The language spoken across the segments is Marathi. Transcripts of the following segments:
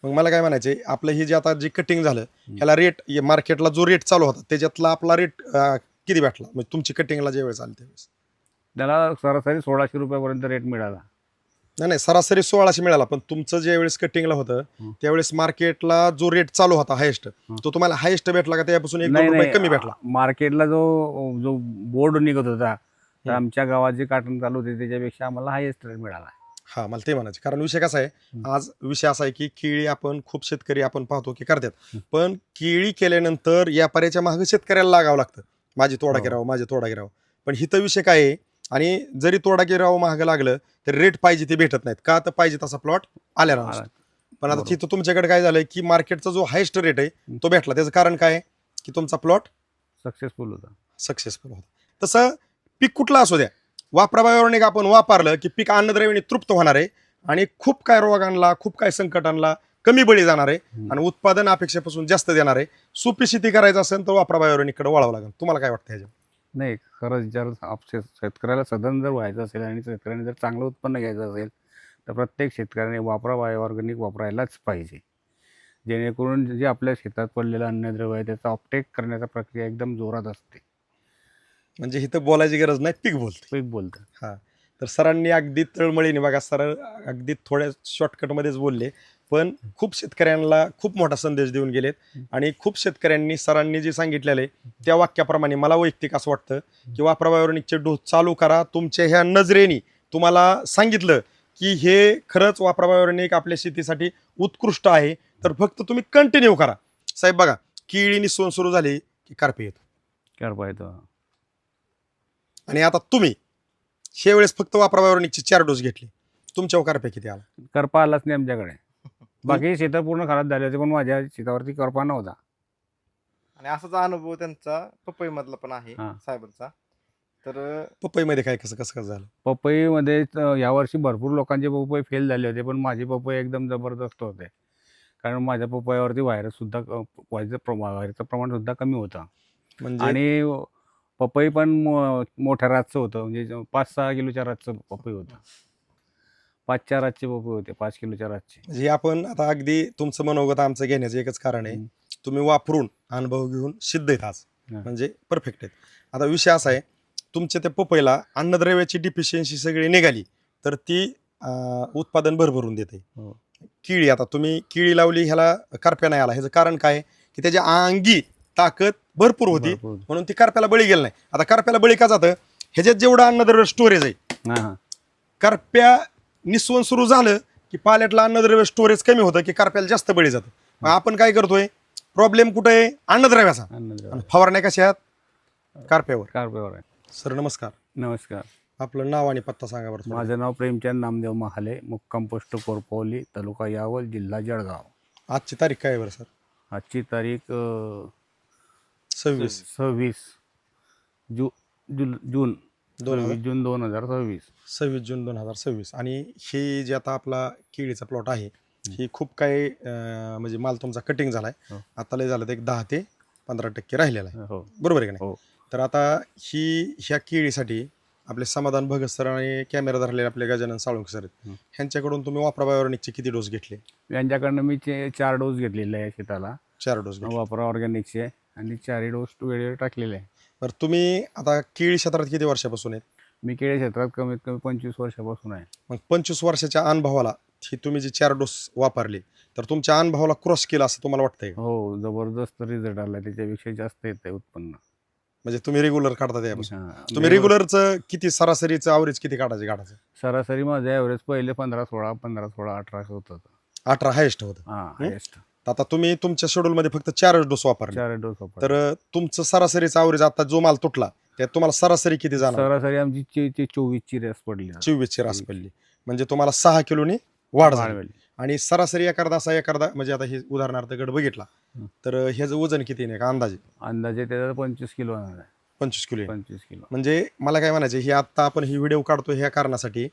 मग मला काय म्हणायचे, आपलं हे जे आता जे कटिंग झालं ह्याला रेट, मार्केटला जो रेट चालू होता त्याच्यातला आपला रेट किती भेटला म्हणजे तुमची कटिंगला ज्यावेळेस आली त्यावेळेस? त्याला सरासरी 1600 रुपयापर्यंत रेट मिळाला. नाही नाही, सरासरी 1600 मिळाला, पण तुमचं ज्यावेळेस कटिंगला होतं हं. त्यावेळेस मार्केटला जो रेट चालू होता हायेस्ट, तो तुम्हाला हायेस्ट भेटला का त्यापासून 1-2 नाही रुपये नाही, कमी भेटला? मार्केटला जो जो बोर्ड निघत होता, तर हं. आमच्या गावात जे काटून चालू होते त्याच्यापेक्षा आम्हाला हायेस्ट रेट मिळाला. हा, मला ते म्हणायचं, कारण विषय कसा आहे, आज विषय असा आहे की केळी आपण खूप शेतकरी आपण पाहतो की करतात, पण केळी केल्यानंतर व्यापाऱ्याच्या मागे शेतकऱ्याला लागावं लागतं, माझी तोडा हो. गिरावं, माझी तोडा गिरावं. पण हिथं विषय काय आहे, आणि जरी तोडा गिरावं महाग लागलं तर रेट पाहिजे ते भेटत नाहीत का, तर पाहिजे तसा प्लॉट आलेला नसतो. पण आता बरोबर. तिथं तुमच्याकडे काय झालंय की मार्केटचा जो हायेस्ट रेट आहे तो भेटला, त्याचं कारण काय आहे की तुमचा प्लॉट सक्सेसफुल होता. सक्सेसफुल होता. तसं पीक कुठला असू द्या, वापराबाहेरून एक आपण वापरलं की पीक अन्नद्रव्याने तृप्त होणार आहे आणि खूप काय रोगांना, खूप काय संकटांना कमी बळी जाणार आहे आणि उत्पादन अपेक्षेपासून जास्त देणार आहे. सोपी शेती करायचं असेल तर वापराबाहेरून वळावं लागेल. तुम्हाला काय वाटतं ह्याच्यावर? नाही, खरंच जर शेतकऱ्याला सधन जर व्हायचं असेल आणि शेतकऱ्याने जर चांगलं उत्पन्न घ्यायचं असेल तर प्रत्येक शेतकऱ्याने ऑर्गॅनिक वापरायलाच पाहिजे, जेणेकरून जे आपल्या शेतात पडलेलं अन्नद्रव्य आहे त्याचा ऑपटेक करण्याचा प्रक्रिया एकदम जोरात असते. म्हणजे इथं बोलायची गरज नाही, पीक बोलते. पीक बोलतं. हा, तर सरांनी अगदी तळमळीने बघा, सर अगदी थोड्या शॉर्टकटमध्येच बोलले, पण खूप शेतकऱ्यांना खूप मोठा संदेश देऊन गेलेत आणि खूप शेतकऱ्यांनी सरांनी जे सांगितलेलं आहे त्या वाक्याप्रमाणे मला वैयक्तिक असं वाटतं की वापराबायोनिकचे डोस चालू करा. तुमच्या ह्या नजरेने तुम्हाला सांगितलं की हे खरंच वापराबायोनिक आपल्या शेतीसाठी उत्कृष्ट आहे, तर फक्त तुम्ही कंटिन्यू करा. साहेब बघा, केळी निसवून सुरू झाली की करपे येतो, करपा येतो. आणि आता तुम्ही शेवेळेस फक्त वापराबायोनिकचे 4 डोस घेतले, तुमच्यावर करपे किती आला? करपा आलाच नाही आमच्याकडे. बाकी शेतं पूर्ण खराब झाले होते, पण माझ्या शेतावरती करपा नव्हता. आणि असाच अनुभव त्यांचा पपई मधला पण आहे हा. साहेबांचा. तर पपईमध्ये काय कसं कसं कसं झालं? पपईमध्ये यावर्षी भरपूर लोकांचे पपई फेल झाले होते, पण माझे पपई एकदम जबरदस्त होते. कारण माझ्या पपईवरती व्हायरसचं प्रमाण सुद्धा कमी होतं. म्हणजे आणि पपई पण मोठ्या रातचं होतं, म्हणजे 5-6 किलोच्या रातचं पपई होतं. 5-4 रातचे पपई होते, 5 किलोच्या रातचे. म्हणजे आपण आता अगदी तुमचं मनोगत आमचं घेण्याचं एकच कारण आहे, तुम्ही वापरून अनुभव घेऊन सिद्ध आहेत आज, हा. म्हणजे परफेक्ट आहेत. आता विषय असा आहे, तुमच्या त्या पपईला अन्नद्रव्याची डिफिशियन्सी सगळी निघाली तर ती उत्पादन भरभरून देते. हो. केळी, आता तुम्ही केळी लावली ह्याला करप्या नाही आला, ह्याचं कारण काय आहे की त्याच्या अंगी ताकद भरपूर होती, भरपूर. म्हणून ती करप्याला बळी गेलं नाही. आता करप्याला बळी का जातं, ह्याच्यात जेवढं अन्नद्रव्य स्टोरेज आहे, हा हा. करप्या निसवण सुरू झालं की पाल्यातलं अन्नद्रव्य स्टोरेज कमी होतं की करप्याला जास्त बळी जातं. मग आपण काय करतोय, प्रॉब्लेम कुठे आहे, अन्नद्रव्याचा, अन्नद्रव्य. आणि फवारण्या कशा आहेत, करप्यावर. करप्यावर आहे. सर नमस्कार, नमस्कार. आपलं नाव आणि पत्ता सांगा बरं थोडं. माझं नाव प्रेमचंद नामदेव महाले, मुक्काम पोस्ट कोरपवली, तालुका यावल, जिल्हा जळगाव. आजची तारीख काय आहे बरं सर? आजची तारीख 26 जून 2026. 26 जून 2026. आणि हे जे आता आपला केळीचा प्लॉट आहे, ही खूप काही म्हणजे माल तुमचा कटिंग झालाय, हो. आता लय झालं, एक 10 ते 15% राहिलेला आहे, हो. बरोबर आहे का नाही? हो. तर आता ह्या केळीसाठी आपले समाधान भगत सर आणि कॅमेरा धरलेले आपले गजानन साळुंखे सर आहेत, ह्यांच्याकडून तुम्ही वापराबायोनिकचे किती डोस घेतले? यांच्याकडनं मी 4 डोस घेतलेले आहे शेताला, 4 डोस घेतले. वापरा ऑर्गॅनिकचे, आणि 4 डोस वेळेवर टाकलेले आहे. तर तुम्ही आता केळी क्षेत्रात किती वर्षापासून आहेत? मी केळी क्षेत्रात कमीत कमी 25 वर्षापासून आहे. मग 25 वर्षाच्या अनुभवाला ही तुम्ही जे 4 डोस वापरले, तर तुमच्या अनुभवाला क्रॉस केला असं तुम्हाला वाटतंय का? हो, जबरदस्त रिझल्ट आला, त्याच्यापेक्षा जास्त येत आहे उत्पन्न. म्हणजे तुम्ही रेग्युलर काढता त्यापासून? हा. तुम्ही रेग्युलरचं किती सरासरीचं ॲव्हरेज किती काढायचं? सरासरी माझं ॲव्हरेज पहिले 15-16, 15-16, 18 होत होतं. 18 हायेस्ट होतं. हा, हायेस्ट. आता तुम्ही तुमच्या शेड्यूलमध्ये फक्त 4 डोस वापरले, 4 डोस वापर. तर तुमचं सरासरीचं ॲव्हरेज आता जो माल तुटला त्यात तुम्हाला सरासरी किती जाणार? सरासरी आमची 24ची रेस पडली. 24ची रास पडली, म्हणजे तुम्हाला 6 किलोनी वाढ झाली. वाढवली. आणि सरासरी एखादा म्हणजे आता हे उदाहरणार्थ गड बघितला तर ह्याचं वजन किती नाही का अंदाजे? अंदाजे त्याचा 25 किलो होणार आहे. 25 किलो आहे. 25 किलो. म्हणजे मला काय म्हणायचं, हे आता आपण ही व्हिडिओ काढतो ह्या कारणासाठी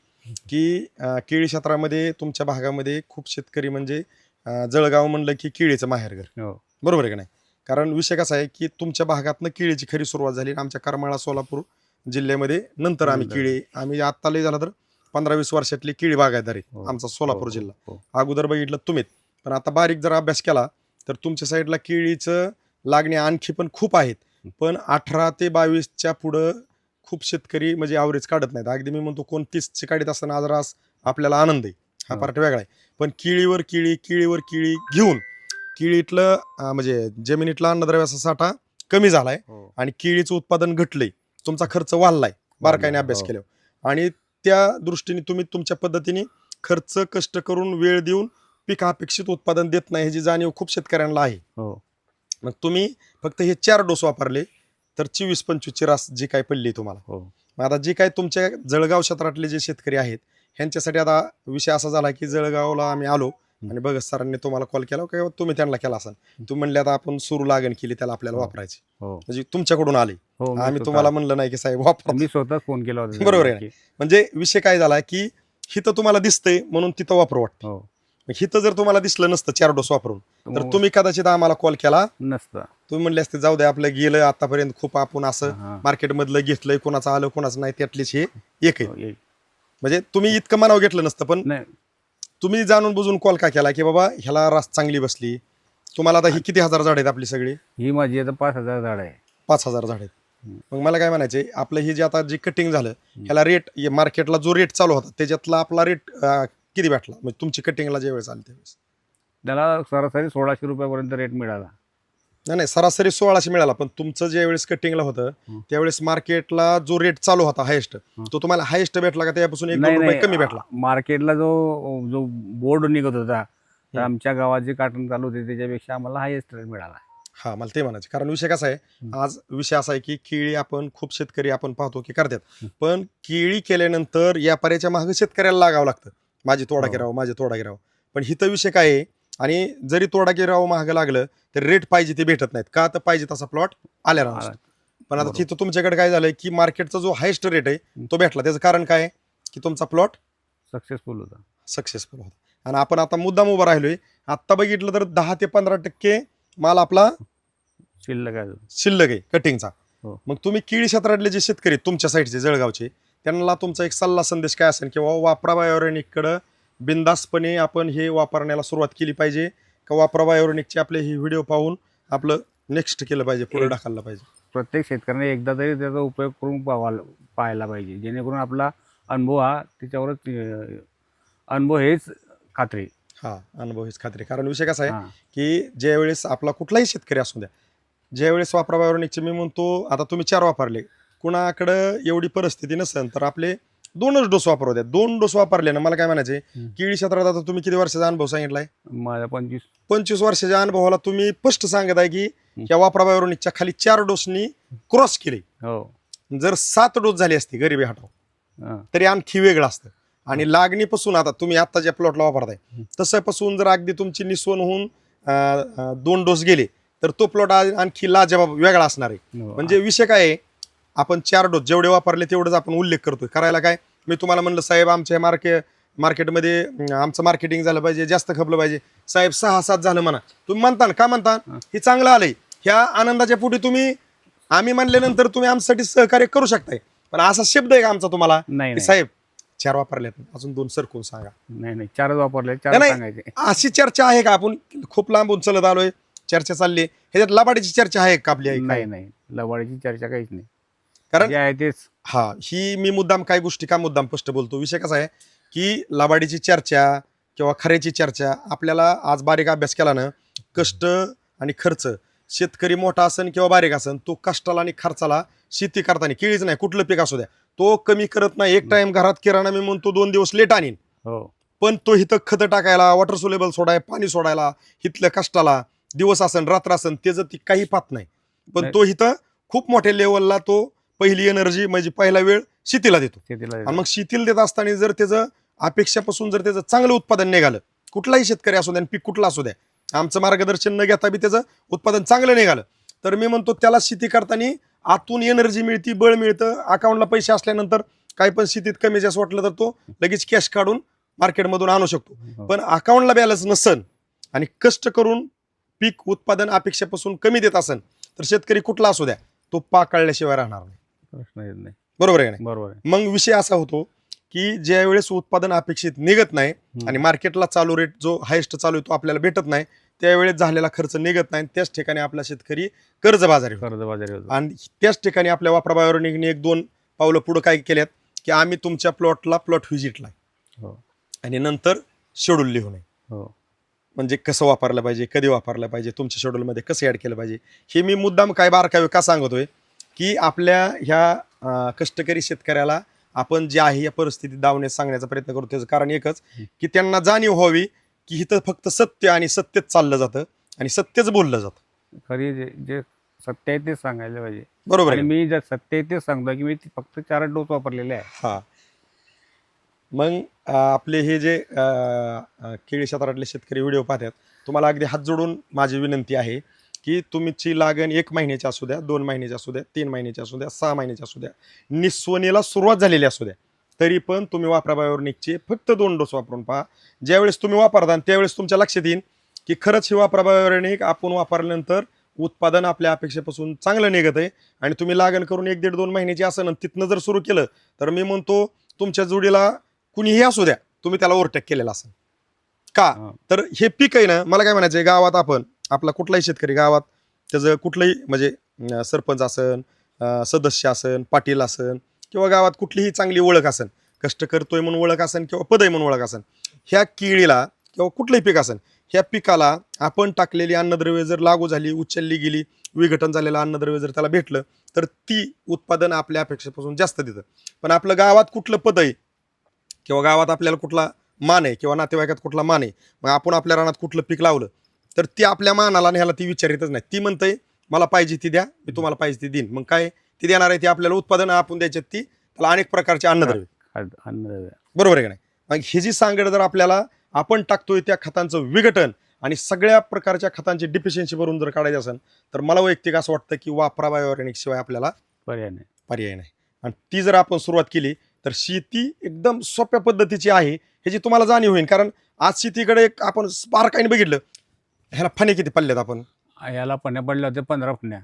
की केळी क्षेत्रामध्ये तुमच्या भागामध्ये खूप शेतकरी, म्हणजे जळगाव म्हणलं की केळीचं माहेरघर, हो. बरोबर आहे का नाही? कारण विषय कसा आहे की तुमच्या भागातनं केळीची खरी सुरुवात झाली, आमच्या करमाळा सोलापूर जिल्ह्यामध्ये नंतर आम्ही आत्ता लय झालं तर 15-20 वर्षातली केळी बागायतदार आहे हो. आमचा सोलापूर हो. जिल्हा. हो. अगोदर बघितलं तुम्ही, पण आता बारीक जर अभ्यास केला तर तुमच्या साईडला केळीचं लागणे आणखी पण खूप आहेत, पण 18 ते 22च्या पुढं खूप शेतकरी म्हणजे ॲव्हरेज काढत नाहीत. अगदी मी म्हणतो कोण 30चे काढत असताना आज रास आपल्याला आनंद आहे, हा हो. पार्ट वेगळा आहे. पण केळीवर केळी घेऊन केळीतलं म्हणजे जमिनीतला अन्नद्रव्याचा साठा कमी झालाय हो. आणि केळीचं उत्पादन घटलंय, तुमचा खर्च वाढलाय बारकाईने अभ्यास हो. केल्यावर. आणि त्या दृष्टीने तुम्ही तुमच्या पद्धतीने खर्च कष्ट करून वेळ देऊन पीक अपेक्षित उत्पादन देत नाही ह्याची जाणीव खूप शेतकऱ्यांना आहे. हो. मग तुम्ही फक्त हे 4 डोस वापरले तर 24-25ची रास जी काय पडली तुम्हाला. हो. मग आता जे काय तुमच्या जळगाव क्षेत्रातले जे शेतकरी आहेत ह्यांच्यासाठी आता विषय असा झाला की जळगावला आम्ही आलो आणि बघ सरांनी तुम्हाला कॉल केला किंवा तुम्ही त्यांना केला असाल, तुम्ही म्हणले आता आपण सुरू लागण केली त्याला आपल्याला हो. वापरायची, हो. म्हणजे तुमच्याकडून आले. हो. मी आम्ही स्वतः- तुम्हाला म्हणलं नाही की साहेब वापरा. मी स्वतःच फोन केला होता बरोबर आहे त्यांना की- म्हणजे विषय काय झाला की हिथं तुम्हाला दिसतंय म्हणून तिथं वापरू वाटतं. हो. मग हिथं जर तुम्हाला दिसलं नसतं 4 डोस वापरून तर मग तुम्ही कदाचित आम्हाला कॉल केला, नसतं. तुम्ही म्हणले असते जाऊ दे आपलं गेलं आतापर्यंत खूप आपण असं हा. मार्केटमधलं घेतलंय, कोणाचं आलं कोणाचं नाही, त्यातलीच हे एक आहे. हो, म्हणजे तुम्ही इतकं मनाव घेतलं नसतं, पण नाही तुम्ही जाणून बुजून कॉल का केला की बाबा ह्याला रास चांगली बसली. तुम्हाला आता ही किती हजार झाड आहेत आपली सगळी? ही माझी आता 5,000 झाड आहे. 5,000 झाड आहेत. मग मला काय म्हणायचे आपलं हे जे आता जे कटिंग झालं ह्याला रेट मार्केटला जो रेट चालू होता त्याच्यातला आपला रेट किती भेटला म्हणजे तुमची कटिंगला ज्यावेळेस आली त्यावेळेस? त्याला सरासरी 1,600 रुपयापर्यंत रेट मिळाला. नाही सरासरी 1,600 मिळाला, पण तुमचं ज्यावेळेस कटिंगला होतं त्यावेळेस मार्केटला जो रेट चालू होता हायेस्ट, तो तुम्हाला हायेस्ट भेटला का त्यापासून 1-2 रुपये कमी भेटला? मार्केटला जो जो बोर्ड निघत होता तर आमच्या गावात जे काटून चालू होते त्याच्यापेक्षा आम्हाला हायेस्ट रेट मिळाला. हा मला ते म्हणायचे, कारण विषय कसा आहे आज विषय असा आहे की केळी आपण खूप शेतकरी आपण पाहतो की करतात, पण केळी केल्यानंतर व्यापाऱ्याच्या मागे शेतकऱ्याला लागावं लागतं, माझी तोडा गिरावं माझे तोडा गिरावं. पण हिथं विषय काय आहे, आणि जरी तोडा गिरावं महाग लागलं तर रेट पाहिजे ते भेटत नाहीत का, तर पाहिजे तसा प्लॉट आल्याला नसतो. पण आता तिथं तुमच्याकडे काय झालंय की मार्केटचा जो हायेस्ट रेट आहे तो भेटला. त्याचं कारण काय आहे की तुमचा प्लॉट सक्सेसफुल होता. सक्सेसफुल होता. आणि आपण आता मुद्दाम उभं राहिलोय, आत्ता बघितलं तर 10 ते 15% माल आपला शिल्लक आहे. शिल्लक आहे कटिंगचा. हो. मग तुम्ही केळी क्षेत्रातले जे शेतकरी आहेत, तुमच्या साईडचे जळगावचे, त्यांना तुमचा एक सल्ला संदेश काय असेल किंवा वापरा बायोरेनिककडं बिंदासपणे आपण हे वापरण्याला सुरुवात केली पाहिजे का वापरा बायोरेनिकचे आपले हे व्हिडिओ पाहून आपलं नेक्स्ट केलं पाहिजे, पुढे ढकललं पाहिजे? प्रत्येक शेतकऱ्याने एकदा तरी त्याचा उपयोग करून पाहायला पाहिजे, जेणेकरून आपला अनुभव हा त्याच्यावरच अनुभव हेच खात्री. हा अनुभव हेच खात्री. कारण विषय कसा आहे हा. की ज्यावेळेस आपला कुठलाही शेतकरी असू द्या, ज्यावेळेस वापरा बायोरेनिकचे मी म्हणतो आता तुम्ही 4 वापरले, कुणाकडं एवढी परिस्थिती नसेल तर आपले 2च डोस वापरू द्या. 2 डोस वापरले ना, मला काय म्हणायचे केळी क्षेत्रात आता तुम्ही किती वर्षाचा अनुभव सांगितलाय? माझा 25 वर्षाच्या अनुभवाला तुम्ही स्पष्ट सांगत आहे की या वापरा बायोरेनिकच्या खाली 4 डोसनी क्रॉस केले. हो. जर 7 डोस झाली असती गरिबी हटाव हा. तरी आणखी वेगळं असतं. आणि लागणीपासून आता तुम्ही आता ज्या प्लॉटला वापरताय तसंपासून जर अगदी तुमची निस्वन होऊन 2 डोस गेले तर तो प्लॉट आणखी लाजबाब वेगळा असणार आहे. हो. म्हणजे विषय काय आहे, आपण 4 डोस जेवढे वापरले तेवढंच आपण उल्लेख करतोय. करायला काय, मी तुम्हाला म्हणलं साहेब आमच्या मार्केटमध्ये आमचं मार्केटिंग झालं पाहिजे, जास्त खपलं पाहिजे, साहेब 6-7 झालं म्हणा. तुम्ही म्हणता का म्हणता हे चांगलं आलंय, ह्या आनंदाच्या पोटी तुम्ही आम्ही म्हणल्यानंतर तुम्ही आमच्यासाठी सहकार्य करू शकताय. पण असा शब्द आहे का आमचा तुम्हाला नाही की नाही साहेब 4 वापरले अजून 2 सरकून सांगा? नाही 4च वापरले, 4 नाही, सांगायचे. अशी चर्चा आहे का? आपण खूप लांबून चलत आलोय, चर्चा चालली, ह्याच्यात लबाडीची चर्चा आहे का आपली? नाही लवाडीची चर्चा काहीच नाही. कारण जे आहे तेच. हा ही मी मुद्दाम काही गोष्टी का मुद्दाम स्पष्ट बोलतो, विषय कसा आहे की लबाडीची चर्चा किंवा खऱ्याची चर्चा आपल्याला आज बारीक अभ्यास केला ना, कष्ट आणि खर्च, शेतकरी मोठा असन किंवा बारीक असन, तो कष्टाला आणि खर्चाला शेती करताना केळीच नाही कुठलं पीक असू द्या तो कमी करत नाही. एक टाइम घरात किराणा मी म्हणतो 2 दिवस लेट आणीन, हो. पण तो इथं खतं टाकायला, वॉटर सोलेबल सोडाय, पाणी सोडायला, इथल्या कष्टाला दिवस असन रात्र असन त्याचं ती काही पाहत नाही. पण नाही. तो इथं खूप मोठ्या लेवलला तो पहिली एनर्जी म्हणजे पहिला वेळ शेतीला देतो. शेतीला आणि मग शेतीला देत असताना जर त्याचं अपेक्षापासून जर त्याचं चांगलं उत्पादन निघालं, कुठलाही शेतकरी असू द्या पीक कुठला असू द्या, आमचं मार्गदर्शन न घेता बी त्याचं उत्पादन चांगलं निघालं तर मी म्हणतो त्याला शेती करताना आतून एनर्जी मिळती, बळ मिळतं, अकाउंटला पैसे असल्यानंतर काही पण शेतीत कमी जास्त वाटलं तर तो लगेच कॅश काढून मार्केटमधून आणू शकतो. हो. पण अकाउंटला बॅलन्स नसन आणि कष्ट करून पीक उत्पादन अपेक्षेपासून कमी देत असन तर शेतकरी कुठला असू द्या तो पाक काढल्याशिवाय राहणार नाही. प्रश्न येत नाही. बरोबर आहे का नाही? बरोबर आहे. मग विषय असा होतो की ज्या वेळेस उत्पादन अपेक्षित निघत नाही आणि मार्केटला चालू रेट जो हायेस्ट चालू आहे तो आपल्याला भेटत नाही, त्यावेळेस झालेला खर्च निघत नाही, त्याच ठिकाणी आपला शेतकरी कर्जबाजारी होतो. कर्जबाजारी होतो. आणि त्याच ठिकाणी आपल्या वापराबाहेर निघणे 1-2 पावलं पुढे काय केल्यात की आम्ही तुमच्या प्लॉटला प्लॉट व्हिजिटला हो आणि नंतर शेड्यूल लिहू नये, हो म्हणजे कसं वापरलं पाहिजे, कधी वापरलं पाहिजे, तुमच्या शेड्यूलमध्ये कसं ऍड केलं पाहिजे. हे मी मुद्दाम काय बारकावे का सांगतोय की आपल्या ह्या कष्टकरी शेतकऱ्याला आपण जे आहे या परिस्थितीत दावण्यास सांगण्याचा प्रयत्न करतो. त्याचं कारण एकच की त्यांना जाणीव व्हावी की इथं फक्त सत्य आणि सत्यच चाललं जातं आणि सत्यच बोललं जातं. खरी जे सत्य आहे तेच सांगायला पाहिजे. बरोबर आणि आहे. मी जर सत्य आहे तेच सांगतो की मी फक्त 4 डोस वापरलेले आहे. हा मग आपले हे जे केळी क्षेत्रातले शेतकरी व्हिडिओ पाहतात, तुम्हाला अगदी हात जोडून माझी विनंती आहे की तुमची लागण 1 महिन्याची असू द्या, 2 महिन्याची असू द्या, 3 महिन्याची असू द्या, 6 महिन्याची असू द्या, निस्वनेला सुरुवात झालेली असू द्या, तरी पण तुम्ही वापरा बायोनिकचे फक्त 2 डोस वापरून पहा. ज्यावेळेस तुम्ही वापरता त्यावेळेस तुमच्या लक्षात येईल की खरंच हे वापरा बायोनिक आपण वापरल्यानंतर उत्पादन आपल्या अपेक्षेपासून चांगलं निघत आहे. आणि तुम्ही लागण करून 1-1.5-2 महिन्याची असेल तिथनं जर सुरू केलं तर मी म्हणतो तुमच्या जोडीला कुणीही असू द्या तुम्ही त्याला ओव्हरटेक केलेला असेल का. तर हे पीक आहे ना, मला काय म्हणायचं आहे, गावात आपण आपला कुठलाही शेतकरी गावात त्याचं कुठलंही म्हणजे सरपंच असन, सदस्य असन, पाटील असन किंवा गावात कुठलीही चांगली ओळख असन, कष्ट करतोय म्हणून ओळख असन किंवा पद आहे म्हणून ओळख असन, ह्या केळीला किंवा कुठलंही पीक असन ह्या पिकाला आपण टाकलेली अन्नद्रव्य जर लागू झाली, उचलली गेली, विघटन झालेलं अन्नद्रव्य जर त्याला भेटलं तर ती उत्पादन आपल्या अपेक्षेपासून जास्त देतं. पण आपलं गावात कुठलं पद आहे किंवा गावात आपल्याला कुठला मान आहे किंवा नातेवाईकात कुठला मान आहे, मग आपण आपल्या रानात कुठलं पीक लावलं तर ती आपल्या मानाला न्यायला ती विचारितच नाही. ती म्हणते मला पाहिजे ती द्या, मी तुम्हाला पाहिजे ती देईन. मग काय ती देणार आहे ती आपल्याला उत्पादन आपण द्यायच्यात, ती त्याला अनेक प्रकारचे अन्नद्रव्य, अन्नद्रव्य. बरोबर आहे का नाही. मग ही जी सांगड जर आपल्याला आपण टाकतोय त्या खतांचं विघटन आणि सगळ्या प्रकारच्या खतांची डिफिशियन्सी भरून जर काढायची असेल तर मला वैयक्तिक असं वाटतं की वापरा बायोऑर्गॅनिक शिवाय आपल्याला पर्याय नाही. आणि ती जर आपण सुरुवात केली तर शेती एकदम सोप्या पद्धतीची आहे ह्याची तुम्हाला जाणीव होईल. कारण आज शेतीकडे एक आपण बारकाईने बघितलं, ह्याला फणे किती पडल्यात, आपण याला फण्या पडल्या होत्या 15 फण्या,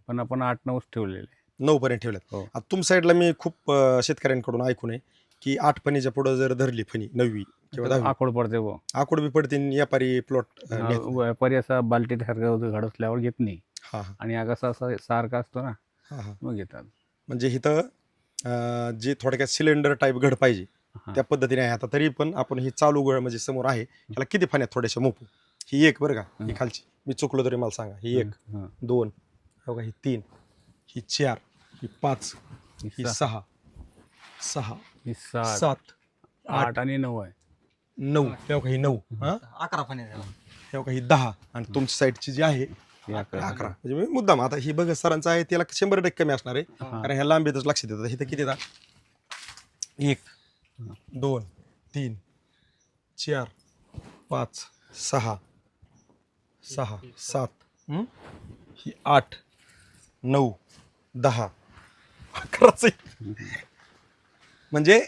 पण आपण 8-9 ठेवलेले. 9 पर्यंत ठेवल्यात. हो. आता तुमच्या साईडला मी खूप शेतकऱ्यांकडून ऐकून आहे की 8 फणीच्या पुढे जर धरली फणी 9वी किंवा 10वी आकोड पडते वो. आकोड बी पडते, व्यापारी प्लॉट व्यापारी असा बालटीत सारखं घडसल्यावर घेत नाही. हा हा आणि असा सारखा असतो ना, हा हा मग घेतात. म्हणजे इथं जे थोडक्यात सिलेंडर टाईप घड पाहिजे हा. त्या पद्धतीने आहे. आता तरी पण आपण ही चालू घड म्हणजे समोर आहे ह्याला किती फण्यात थोड्याशा मोपू. ही 1 बरं का, ही खालची, मी चुकलो तरी मला सांगा. ही 1, हा. 2, हो का, ही 3, ही 4, ही 5, ही 6, 6, ही 7, 7, 8 आणि 9 आहे. 9, हे का, ही 9, हा 11 फण्या झाल्या. हे का, ही 10 आणि तुमच्या साईडची जी आहे ही 11. 11. म्हणजे मी मुद्दाम आता ही बघ सरांचं आहे त्याला 100% कमी असणार आहे, कारण ह्या लांबीतच लक्षात येतात. इथं किती येतात, 1, 2, 3, 4, 5, 6, 6, 7, ही 8, 9, 10, 11. म्हणजे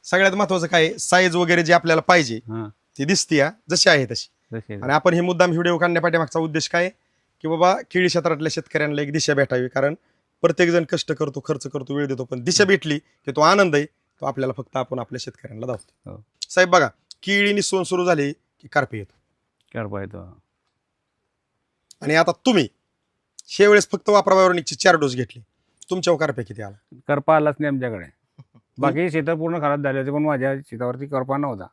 सगळ्यात महत्वाचं काय, साईज वगैरे जे आपल्याला पाहिजे हा, ती दिसते जशी आहे तशी. जसे आणि आपण हे मुद्दाम व्हिडिओ काढण्यापाठीमागचा उद्देश काय की बाबा केळी क्षेत्रातल्या शेतकऱ्यांना एक दिशा भेटावी. कारण प्रत्येक जण कष्ट करतो, खर्च करतो, वेळ देतो, पण दिशा भेटली की तो आनंद आहे तो आपल्याला फक्त आपण आपल्या शेतकऱ्यांना दाखवतो. हो. साहेब बघा, केळी निसवून सुरू झाली की कार्पे येतो. करपा येतो. आणि आता तुम्ही शेवेळेस फक्त वापराबायोनिकचे 4 डोस घेतले, तुमच्यावर कार्पे किती आला? करपा आलाच नाही आमच्याकडे. बाकी शेतं पूर्ण खराब झाले होते, पण माझ्या शेतावरती करपा नव्हता.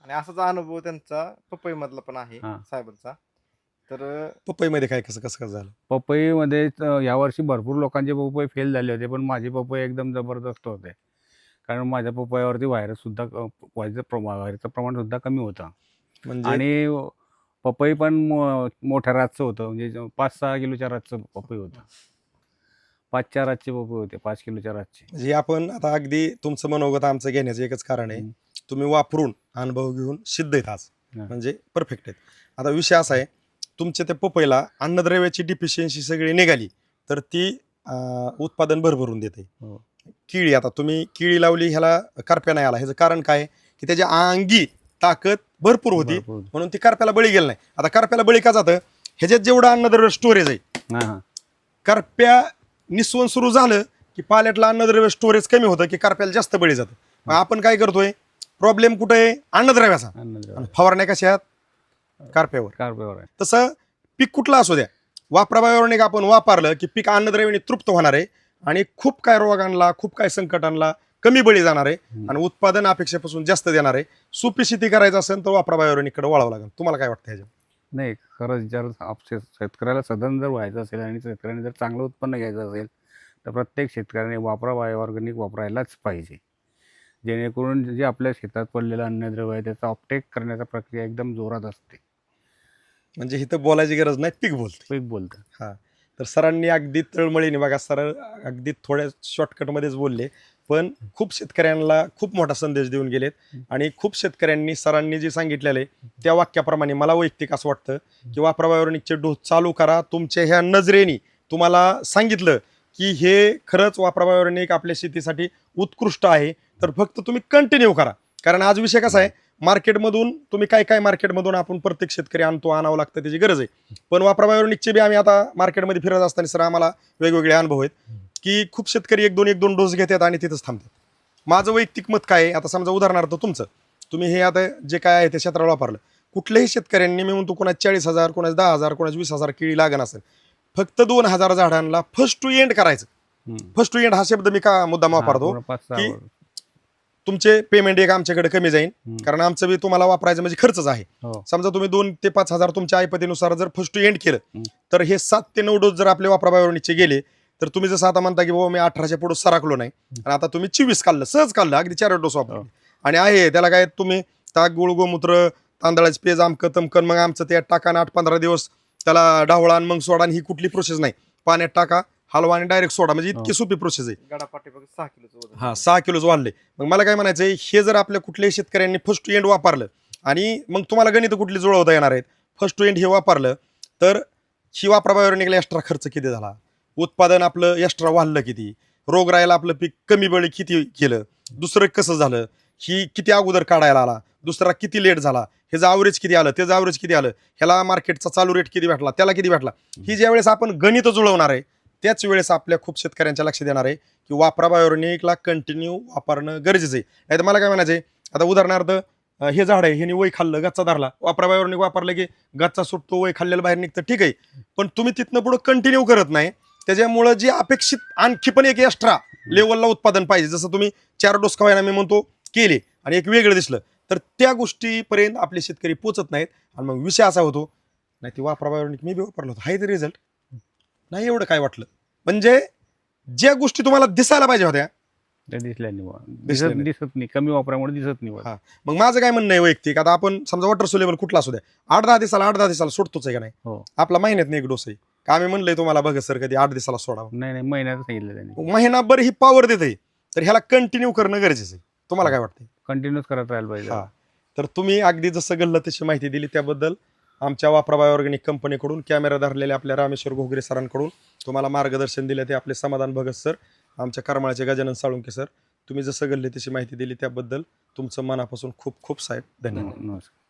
आणि असाच अनुभव त्यांचा पपई मधला पण आहे हा. साहेबांचा. तर पपईमध्ये काय कसं कसं कसं झालं? पपईमध्ये यावर्षी भरपूर लोकांचे पपई फेल झाले होते, पण माझे पपई एकदम जबरदस्त होते. कारण माझ्या पपईवरती व्हायरसचं प्रमाण सुद्धा कमी होतं. म्हणजे आणि पपई पण मोठ्या रातचं होतं, म्हणजे 5-6 किलोच्या रातचं पपई होतं. 5-4 रातचे पपई होते, 5 किलोच्या रातचे. म्हणजे आपण आता अगदी तुमचं मनोगत आमचं घेण्याचं एकच कारण आहे, तुम्ही वापरून अनुभव घेऊन सिद्ध आहेत आज, हा. म्हणजे परफेक्ट आहेत. आता विषय असा आहे, तुमच्या त्या पपईला अन्नद्रव्याची डिफिशियन्सी सगळी निघाली तर ती उत्पादन भरभरून देते. हो. केळी, आता तुम्ही केळी लावली ह्याला करप्या नाही आला, ह्याचं कारण काय की त्याच्या अंगी ताकद भरपूर होती भरपूर. म्हणून ती करप्याला बळी गेलं नाही. आता करप्याला बळी का जातं, ह्याच्यात जेवढं अन्नद्रव्य स्टोरेज आहे, हा, हा. करप्या निस्वन सुरू झालं की की पाल्यातलं अन्नद्रव्य स्टोरेज कमी होतं की करप्याला जास्त बळी जातं. मग आपण काय करतोय, प्रॉब्लेम कुठे आहे, अन्नद्रव्याचा, आणि फवारण्या कशा आहेत, करप्यावर. कार्बोवर आहे. तसं पीक कुठलं असू द्या, वापराबायोनिक आपण वापरलं की पीक अन्नद्रव्याने तृप्त होणार आहे आणि खूप काय रोगांना, खूप काय संकटांना कमी बळी जाणार आहे आणि उत्पादन अपेक्षेपासून जास्त देणार आहे. सोपी शेती करायचं असेल तर वापराबायोनिककडे वळावं लागेल. तुम्हाला काय वाटतं ह्याच्यात? नाही, खरंच जर शेतकऱ्याला सधन जर व्हायचं असेल आणि शेतकऱ्याने जर चांगलं उत्पन्न घ्यायचं असेल तर प्रत्येक शेतकऱ्याने वापरा बायोऑर्गॅनिक वापरायलाच पाहिजे. जेणेकरून जे आपल्या शेतात पडलेलं अन्नद्रव्य आहे त्याचा ऑपटेक करण्याचा प्रक्रिया एकदम जोरात असते. म्हणजे इथं बोलायची गरज नाही, पीक बोलते. पीक बोलतं. हा, तर सरांनी अगदी तळमळीने बघा, सर अगदी थोड्या शॉर्टकटमध्येच बोलले, पण खूप शेतकऱ्यांना खूप मोठा संदेश देऊन गेलेत. आणि खूप शेतकऱ्यांनी सरांनी जे सांगितलेलं आहे त्या वाक्याप्रमाणे मला वैयक्तिक असं वाटतं की वापरा बायोनिकचे डोस चालू करा. तुमच्या ह्या नजरेने तुम्हाला सांगितलं की हे खरंच वापरा बायोनिक आपल्या शेतीसाठी उत्कृष्ट आहे, तर फक्त तुम्ही कंटिन्यू करा. कारण आज विषय कसा आहे, मार्केटमधून तुम्ही काय मार्केटमधून आपण प्रत्येक शेतकरी आणावं लागतं, त्याची गरज आहे. पण वापरा बायोनिकचे बी आम्ही आता मार्केटमध्ये फिरत असताना सर आम्हाला वेगवेगळे अनुभव आहेत की खूप शेतकरी एक दोन डोस घेतात आणि तिथंच थांबतात. माझं वैयक्तिक मत काय आहे, आता समजा उदाहरणार्थ तुमचं, तुम्ही हे आता जे काय आहे ते क्षेत्राला वापरलं, कुठल्याही शेतकऱ्यांनी मी म्हणतो कोणाच 40,000, कोणाच 10,000, कोणाच 20,000 केळी लागण असेल, फक्त 2,000 झाडांना फर्स्ट टू एंड करायचं. फर्स्ट टू एंड हा शब्द मी का मुद्दाम वापरतो की तुमचे पेमेंट एक आमच्याकडे कमी जाईल, कारण आमचं बी तुम्हाला वापरायचं म्हणजे खर्चच आहे. समजा तुम्ही 2 ते 5,000 तुमच्या ऐपतीनुसार जर फर्स्ट टू एंड केलं तर हे 7 ते 9 डोस जर आपले वापरा बायोनिकचे गेले तर तुम्ही जसं आता म्हणता की बाबा मी 18च्या पुढे सरकलो नाही आणि आता तुम्ही 24 काढलं, सहज काढलं, अगदी 4 डोस वापरले. आणि आहे त्याला काय, तुम्ही ताक, गुळ, गोमूत्र, तांदळाचे पेज, आमकं तमकन, मग आमचं ते टाका 8-15 दिवस त्याला ढावळा आणि मग सोडा, ही कुठली प्रोसेस नाही. पाण्यात टाका, हलवा आणि डायरेक्ट सोडा, म्हणजे इतकी सोपी प्रोसेस आहे. गडापाठी फक्त 6 किलोचं वजन. हा, 6 किलोच वाढले. मग मला काय म्हणायचंय, हे जर आपल्या कुठल्याही शेतकऱ्यांनी फर्स्ट टू एंड वापरलं आणि मग तुम्हाला गणित कुठली जुळवता येणार आहेत, फर्स्ट टू एंड हे वापरलं तर ही वापरा बायोनिकला एक्स्ट्रा खर्च किती झाला, उत्पादन आपलं एक्स्ट्रा वाढलं किती, रोगराईला आपलं पीक कमी बळी किती केलं, दुसरं कसं झालं, ही किती अगोदर काढायला आला, दुसरा किती लेट झाला, ह्याचं ॲव्हरेज किती आलं, त्याचं ॲव्हरेज किती आलं, ह्याला मार्केटचा चालू रेट किती भेटला, त्याला किती भेटला, ही ज्या वेळेस आपण गणित जुळवणार आहे त्याच वेळेस आपल्या खूप शेतकऱ्यांच्या लक्ष देणार आहे की वापरा बायोनिकला कंटिन्यू वापरणं गरजेचं आहे. नाही तर मला काय म्हणायचंय, आता उदाहरणार्थ हे झाड आहे, ह्याने वय खाल्लं, गच्चा धरला, वापरा बायोनिक वापरलं की गच्चा सुटतो, वय खाल्लेलं बाहेर निघतं, ठीक आहे. पण तुम्ही तिथनं पुढे कंटिन्यू करत नाही, त्याच्यामुळं जे अपेक्षित आणखी पण एक एक्स्ट्रा लेवलला उत्पादन पाहिजे, जसं तुम्ही 4 डोस खवायला मी म्हणतो केले आणि एक वेगळं दिसलं तर त्या गोष्टीपर्यंत आपले शेतकरी पोचत नाहीत. आणि मग विषय असा होतो, नाही ती वापरा बायोनिक मी बी वापरलं होतं, हाय ते रिझल्ट नाही एवढं काय वाटलं. म्हणजे ज्या गोष्टी तुम्हाला दिसायला पाहिजे होत्या ते दिसत नाही, कमी वापरामुळे दिसत नाही. हा, मग माझं काय म्हणणं आहे वैयक्तिक, आता आपण समजा वॉटर सोलेबल कुठला असू द्या, 8-10 दिवसाला सोडतोच आहे का नाही, आपला महिन्यात एक डोस आहे का, आम्ही म्हणलंय तुम्हाला बघा सर कधी 8 दिवसाला सोडावं, नाही, महिन्यात सांगितलं त्यांनी, महिनाभर ही पॉवर देते, तर ह्याला कंटिन्यू करणं गरजेचं आहे. तुम्हाला काय वाटतं? कंटिन्यूच करत राहायला पाहिजे. हा, तर तुम्ही अगदी जसं गल्लं तशी माहिती दिली त्याबद्दल आमच्या वापरा बायोऑर्गॅनिक कंपनीकडून, कॅमेरा धरलेल्या आपल्या रामेश्वर घोगरे सरांकडून तुम्हाला मार्गदर्शन दिलं ते आपले समाधान भगत सर, आमच्या करमाळ्याचे गजानन साळुंके सर, तुम्ही जसं गल्ले तशी माहिती दिली त्याबद्दल तुमचं मनापासून खूप खूप साहेब धन्यवाद. नमस्कार.